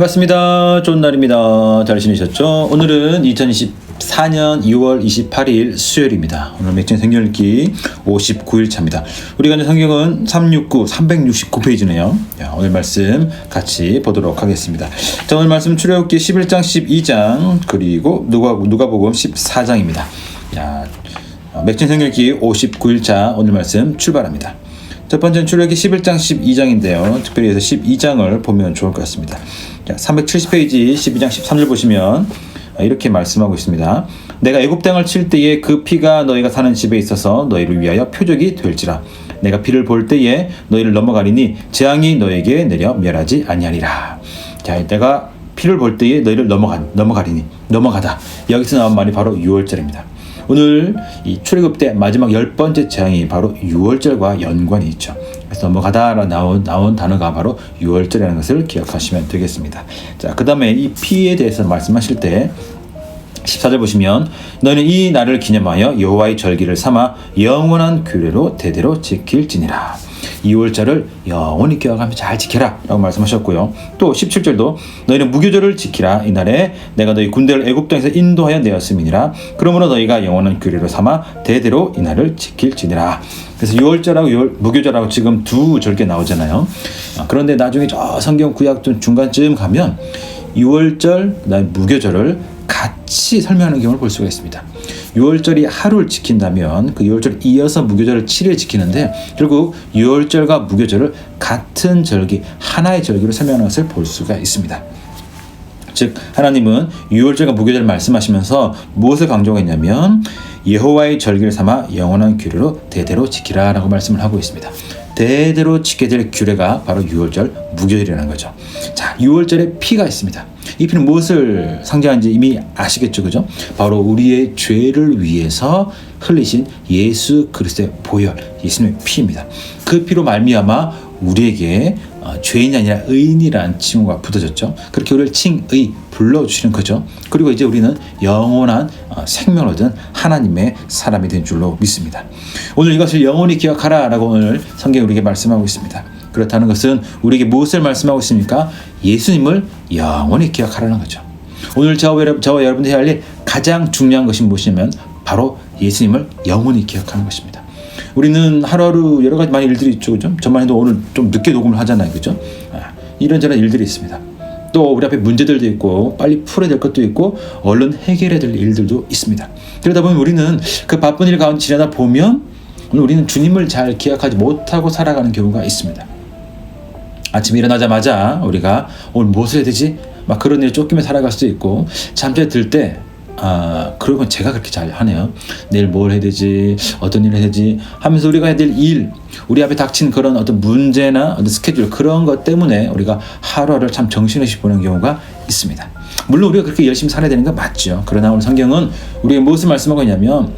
반갑습니다. 좋은 날입니다. 잘 지내셨죠? 오늘은 2024년 2월 28일 수요일입니다. 오늘 맥주 성경읽기 59일 차입니다. 우리가 있는 성경은 369페이지네요. 오늘 말씀 같이 보도록 하겠습니다. 자, 오늘 말씀 출애굽기 11장, 12장 그리고 누가복음 14장입니다. 맥주 성경읽기 59일 차 오늘 말씀 출발합니다. 첫 번째는 출애굽기 11장 12장인데요. 특별히 해서 12장을 보면 좋을 것 같습니다. 370페이지 12장 13절 보시면 이렇게 말씀하고 있습니다. 내가 애굽 땅을 칠 때에 그 피가 너희가 사는 집에 있어서 너희를 위하여 표적이 될지라. 내가 피를 볼 때에 너희를 넘어가리니 재앙이 너에게 내려 멸하지 아니하리라. 자, 내가 피를 볼 때에 너희를 넘어가리니 넘어가다. 여기서 나온 말이 바로 6월절입니다. 오늘 이 출애굽 때 마지막 10번째 재앙이 바로 6월절과 연관이 있죠. 그래서 넘어가다라 나온 단어가 바로 6월절이라는 것을 기억하시면 되겠습니다. 자, 그 다음에 이 피에 대해서 말씀하실 때 14절 보시면 너희는 이 날을 기념하여 여호와의 절기를 삼아 영원한 규례로 대대로 지킬지니라. 2월절을 영원히 기억하며 잘 지켜라 라고 말씀하셨고요. 또 17절도 너희는 무교절을 지키라. 이날에 내가 너희 군대를 애굽 땅에서 인도하여 내었음이니라. 그러므로 너희가 영원한 규례로 삼아 대대로 이날을 지킬지니라. 그래서 6월절하고 무교절하고 지금 두 절기 나오잖아요. 그런데 나중에 저 성경 구약 좀 중간쯤 가면 6월절 그다음에 무교절을 같이 설명하는 경우를 볼 수가 있습니다. 6월절이 하루를 지킨다면 그 6월절 이어서 무교절을 7일 지키는데 결국 6월절과 무교절을 같은 절기, 하나의 절기로 설명하는 것을 볼 수가 있습니다. 즉 하나님은 6월절과 무교절을 말씀하시면서 무엇을 강조했냐면 여호와의 절기를 삼아 영원한 규례로 대대로 지키라 라고 말씀을 하고 있습니다. 대대로 지켜야 될 규례가 바로 6월절 무교절이라는 거죠. 자, 6월절에 피가 있습니다. 이 피는 무엇을 상징하는지 이미 아시겠죠, 그죠? 바로 우리의 죄를 위해서 흘리신 예수 그리스도의 보혈, 예수님의 피입니다. 그 피로 말미암아 우리에게 죄인이 아니라 의인이라는 칭호가 붙어졌죠. 그렇게 우리를 칭의 불러주시는 거죠. 그리고 이제 우리는 영원한 생명을 얻은 하나님의 사람이 된 줄로 믿습니다. 오늘 이것을 영원히 기억하라 라고 오늘 성경이 우리에게 말씀하고 있습니다. 그렇다는 것은 우리에게 무엇을 말씀하고 있습니까? 예수님을 영원히 기억하라는 거죠. 오늘 저와 여러분들이 해야 할 일 가장 중요한 것이 무엇이냐면 바로 예수님을 영원히 기억하는 것입니다. 우리는 하루하루 여러 가지 많은 일들이 있죠, 그죠? 저만 해도 오늘 좀 늦게 녹음을 하잖아요, 그죠? 이런저런 일들이 있습니다. 또 우리 앞에 문제들도 있고 빨리 풀어야 될 것도 있고 얼른 해결해야 될 일들도 있습니다. 그러다 보면 우리는 그 바쁜 일 가운데 지나다 보면 우리는 주님을 잘 기억하지 못하고 살아가는 경우가 있습니다. 아침에 일어나자마자 우리가 오늘 무엇을 해야 되지? 막 그런 일에 쫓기며 살아갈 수도 있고 잠자리 들 때 그러면 제가 그렇게 잘 하네요. 내일 뭘 해야 되지? 어떤 일을 해야 되지? 하면서 우리가 해야 될 일, 우리 앞에 닥친 그런 어떤 문제나 어떤 스케줄 그런 것 때문에 우리가 하루하루를 참 정신없이 보는 경우가 있습니다. 물론 우리가 그렇게 열심히 살아야 되는 건 맞죠. 그러나 오늘 성경은 우리에게 무엇을 말씀하고 있냐면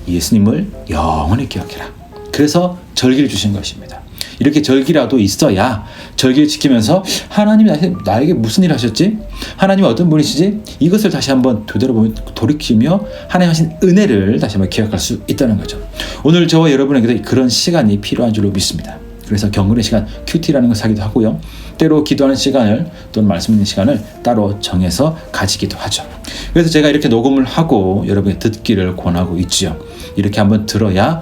예수님을 영원히 기억해라. 그래서 절기를 주신 것입니다. 이렇게 절기라도 있어야 절기를 지키면서 하나님이 나에게 무슨 일을 하셨지? 하나님이 어떤 분이시지? 이것을 다시 한번 돌이키며 하나님 하신 은혜를 다시 한번 기억할 수 있다는 거죠. 오늘 저와 여러분에게도 그런 시간이 필요한 줄로 믿습니다. 그래서 경건의 시간, 큐티라는 것을 하기도 하고요. 때로 기도하는 시간을 또는 말씀 있는 시간을 따로 정해서 가지기도 하죠. 그래서 제가 이렇게 녹음을 하고 여러분에게 듣기를 권하고 있지요. 이렇게 한번 들어야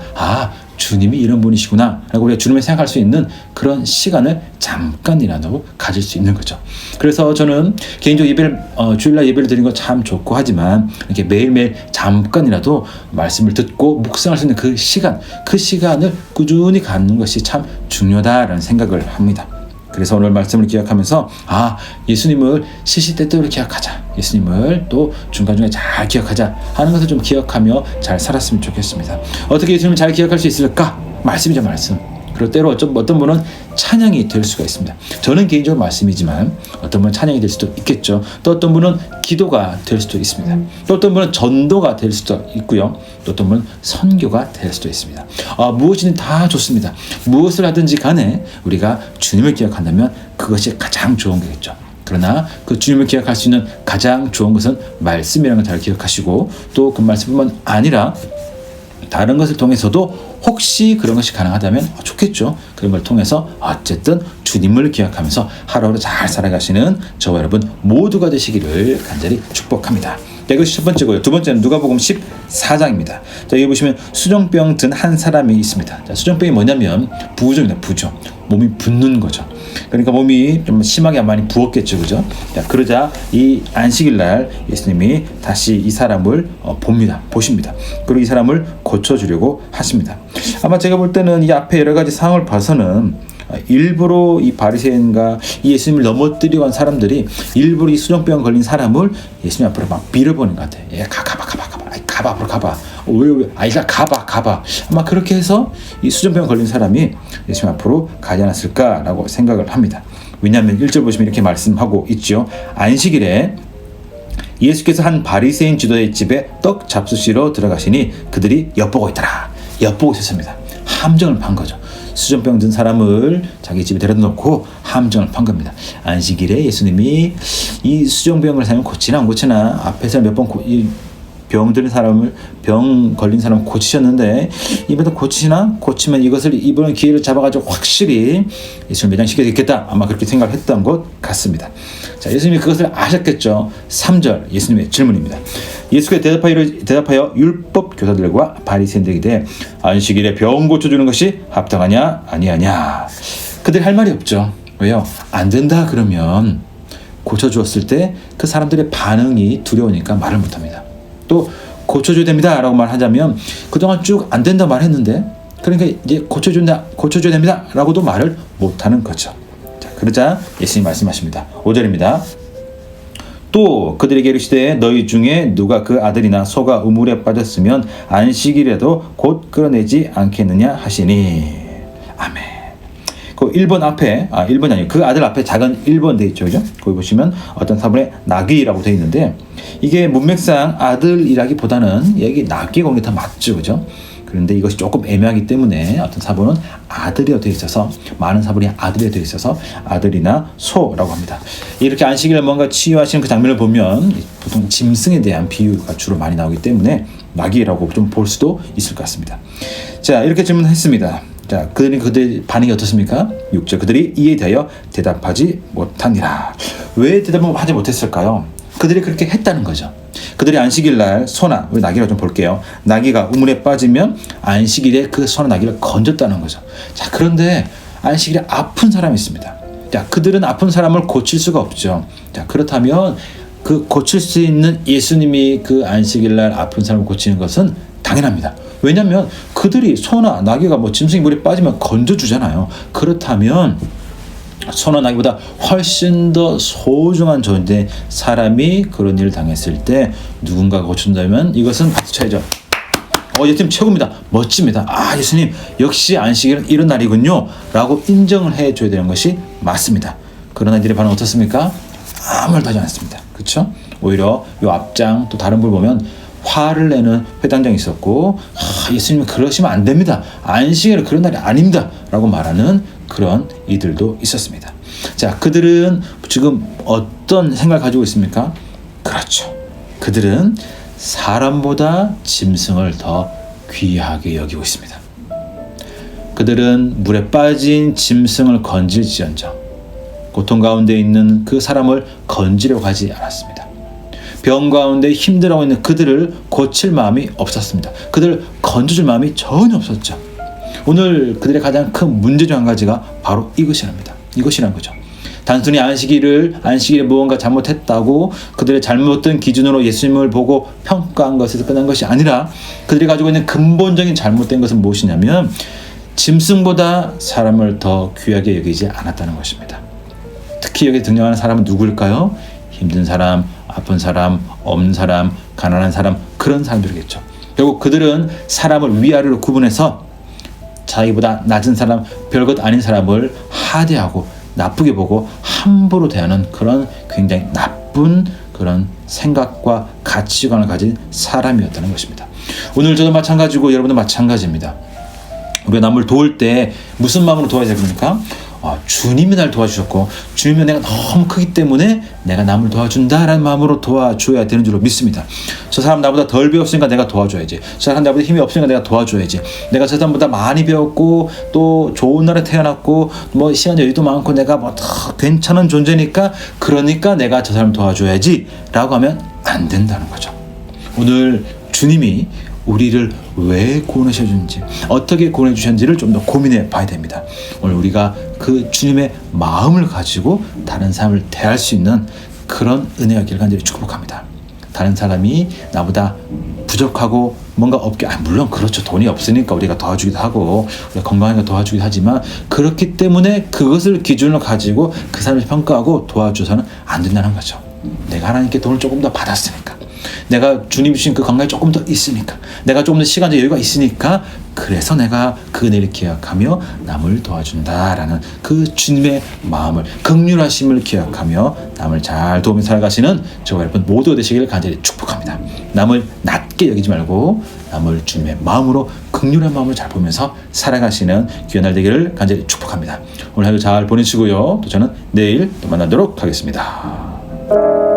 주님이 이런 분이시구나 라고 우리가 주님을 생각할 수 있는 그런 시간을 잠깐이라도 가질 수 있는 거죠. 그래서 저는 개인적으로 예배를 주일날 예배를 드리는 거 참 좋고 하지만 이렇게 매일매일 잠깐이라도 말씀을 듣고 묵상할 수 있는 그 시간을 꾸준히 갖는 것이 참 중요하다라는 생각을 합니다. 그래서 오늘 말씀을 기억하면서 예수님을 시시때때로 기억하자, 예수님을 또 중간중간에 잘 기억하자 하는 것을 좀 기억하며 잘 살았으면 좋겠습니다. 어떻게 예수님을 잘 기억할 수 있을까? 말씀이죠, 말씀. 그리고 때로 어떤 분은 찬양이 될 수가 있습니다. 저는 개인적으로 말씀이지만 어떤 분은 찬양이 될 수도 있겠죠. 또 어떤 분은 기도가 될 수도 있습니다. 또 어떤 분은 전도가 될 수도 있고요. 또 어떤 분은 선교가 될 수도 있습니다. 무엇이든 다 좋습니다. 무엇을 하든지 간에 우리가 주님을 기억한다면 그것이 가장 좋은 거겠죠. 그러나 그 주님을 기억할 수 있는 가장 좋은 것은 말씀이라는 걸 잘 기억하시고 또 그 말씀뿐만 아니라 다른 것을 통해서도 혹시 그런 것이 가능하다면 좋겠죠. 그런 걸 통해서 어쨌든 주님을 기억하면서 하루하루 잘 살아가시는 저와 여러분 모두가 되시기를 간절히 축복합니다. 자, 이것이 첫 번째고요. 두 번째는 누가복음 14장입니다. 자, 여기 보시면 수정병 든 한 사람이 있습니다. 자, 수정병이 뭐냐면 부종입니다. 부종. 몸이 붓는 거죠. 그러니까 몸이 좀 심하게 많이 부었겠죠, 그죠? 자, 그러자 이 안식일 날 예수님이 다시 이 사람을 보십니다. 그리고 이 사람을 고쳐주려고 하십니다. 아마 제가 볼 때는 이 앞에 여러 가지 상황을 봐서는 일부러 이 바리새인과 이 예수님을 넘어뜨리고 한 사람들이 일부러 이 수정병 걸린 사람을 예수님 앞으로 막 밀어보는 것 같아요. 가봐 앞으로 가봐. 아이가 가봐. 아마 그렇게 해서 이 수정병 걸린 사람이 예수님 앞으로 가지 않았을까라고 생각을 합니다. 왜냐하면 1절 보시면 이렇게 말씀하고 있죠. 안식일에 예수께서 한 바리새인 지도자의 집에 떡 잡수시러 들어가시니 그들이 엿보고 있더라. 엿보고 있었습니다. 함정을 판 거죠. 수정병 든 사람을 자기 집에 데려다 놓고 함정을 판 겁니다. 안식일에 예수님이 이 수정병을 사면 고치나 안 고치나 앞에서 몇 번 병 걸린 사람을 고치셨는데 이번에 고치면 이것을 이번 기회를 잡아가지고 확실히 예수를 매장시켜야겠다. 아마 그렇게 생각했던 것 같습니다. 자, 예수님이 그것을 아셨겠죠. 3절 예수님의 질문입니다. 예수께 대답하여 율법 교사들과 바리새인들에게 대해 안식일에 병 고쳐주는 것이 합당하냐 아니하냐. 그들이 할 말이 없죠. 왜요? 안 된다 그러면 고쳐주었을 때 그 사람들의 반응이 두려우니까 말을 못합니다. 또 고쳐줘야 됩니다 라고 말하자면 그동안 쭉 안 된다 말했는데 그러니까 이제 고쳐줘야 됩니다 라고도 말을 못하는 거죠. 자, 그러자 예수님이 말씀하십니다. 5절입니다. 또 그들에게 이르시되 너희 중에 누가 그 아들이나 소가 우물에 빠졌으면 안식일에도 곧 끌어내지 않겠느냐 하시니. 아멘. 그 1번 앞에 1번이 아니고 그 아들 앞에 작은 1번 돼 있죠. 그죠? 거기 보시면 어떤 사본에 나귀라고 돼 있는데 이게 문맥상 아들이라기보다는 여기 나귀가 오는 게 더 맞죠. 그죠? 그런데 이것이 조금 애매하기 때문에 어떤 사본은 아들이라 되어 있어서 많은 사본이 아들이라 되어 있어서 아들이나 소라고 합니다. 이렇게 안식일에 뭔가 치유하시는 그 장면을 보면 보통 짐승에 대한 비유가 주로 많이 나오기 때문에 나귀라고 좀 볼 수도 있을 것 같습니다. 자, 이렇게 질문했습니다. 자, 그들의 반응이 어떻습니까? 6절 그들이 이에 대하여 대답하지 못하니라. 왜 대답을 하지 못했을까요? 그들이 그렇게 했다는 거죠. 그들이 안식일 날 소나 우리 나귀를 좀 볼게요. 나귀가 우물에 빠지면 안식일에 그 소나 나귀를 건졌다는 거죠. 자, 그런데 안식일에 아픈 사람이 있습니다. 자, 그들은 아픈 사람을 고칠 수가 없죠. 자, 그렇다면 그 고칠 수 있는 예수님이 그 안식일 날 아픈 사람을 고치는 것은 당연합니다. 왜냐하면 그들이 소나 나귀가 짐승이 물에 빠지면 건져주잖아요. 그렇다면 소나 나귀보다 훨씬 더 소중한 존재 사람이 그런 일을 당했을 때 누군가가 고친다면 이것은 박수 쳐야죠. 예수님 최고입니다. 멋집니다. 예수님 역시 안식일은 이런 날이군요 라고 인정을 해줘야 되는 것이 맞습니다. 그러나 이들의 반응은 어떻습니까? 아무 말도 하지 않습니다. 그렇죠? 오히려 이 앞장 또 다른 걸 보면 화를 내는 회당장이 있었고 예수님은 그러시면 안 됩니다. 안식일은 그런 날이 아닙니다 라고 말하는 그런 이들도 있었습니다. 자, 그들은 지금 어떤 생각을 가지고 있습니까? 그렇죠. 그들은 사람보다 짐승을 더 귀하게 여기고 있습니다. 그들은 물에 빠진 짐승을 건질지언정 고통 가운데 있는 그 사람을 건지려고 하지 않았습니다. 병 가운데 힘들어하고 있는 그들을 고칠 마음이 없었습니다. 그들을 건져줄 마음이 전혀 없었죠. 오늘 그들의 가장 큰 문제 중 한 가지가 바로 이것이란 거죠. 단순히 안식일에 무언가 잘못했다고 그들의 잘못된 기준으로 예수님을 보고 평가한 것에서 끝난 것이 아니라 그들이 가지고 있는 근본적인 잘못된 것은 무엇이냐면 짐승보다 사람을 더 귀하게 여기지 않았다는 것입니다. 특히 여기 등장하는 사람은 누구일까요? 힘든 사람, 아픈 사람, 없는 사람, 가난한 사람, 그런 사람들이겠죠. 결국 그들은 사람을 위아래로 구분해서 자기보다 낮은 사람, 별것 아닌 사람을 하대하고 나쁘게 보고 함부로 대하는 그런 굉장히 나쁜 그런 생각과 가치관을 가진 사람이었다는 것입니다. 오늘 저도 마찬가지고 여러분도 마찬가지입니다. 우리가 남을 도울 때 무슨 마음으로 도와야 됩니까? 주님이 날 도와주셨고 주님이 내가 너무 크기 때문에 내가 남을 도와준다라는 마음으로 도와줘야 되는 줄로 믿습니다. 저 사람 나보다 덜 배웠으니까 내가 도와줘야지. 저 사람 나보다 힘이 없으니까 내가 도와줘야지. 내가 저 사람보다 많이 배웠고 또 좋은 나라에 태어났고 뭐 시간 여유도 많고 내가 뭐 더 괜찮은 존재니까 그러니까 내가 저 사람 도와줘야지 라고 하면 안 된다는 거죠. 오늘 주님이 우리를 왜 구원하셔 주는지 어떻게 구원해 주셨는지를 좀 더 고민해 봐야 됩니다. 오늘 우리가 그 주님의 마음을 가지고 다른 사람을 대할 수 있는 그런 은혜가 있기를 간절히 축복합니다. 다른 사람이 나보다 부족하고 뭔가 없게 물론 그렇죠. 돈이 없으니까 우리가 도와주기도 하고 우리가 건강하니까 도와주기도 하지만 그렇기 때문에 그것을 기준으로 가지고 그 사람을 평가하고 도와줘서는 안 된다는 거죠. 내가 하나님께 돈을 조금 더 받았으니까 내가 주님 주신 그 건강이 조금 더 있으니까 내가 조금 더 시간적 여유가 있으니까 그래서 내가 그 은혜를 기억하며 남을 도와준다라는 그 주님의 마음을 긍휼하심을 기억하며 남을 잘 도우며 살아가시는 저와 여러분 모두 되시기를 간절히 축복합니다. 남을 낮게 여기지 말고 남을 주님의 마음으로 긍휼한 마음을 잘 보면서 살아가시는 귀한 날 되기를 간절히 축복합니다. 오늘 하루 잘 보내시고요. 또 저는 내일 또 만나도록 하겠습니다.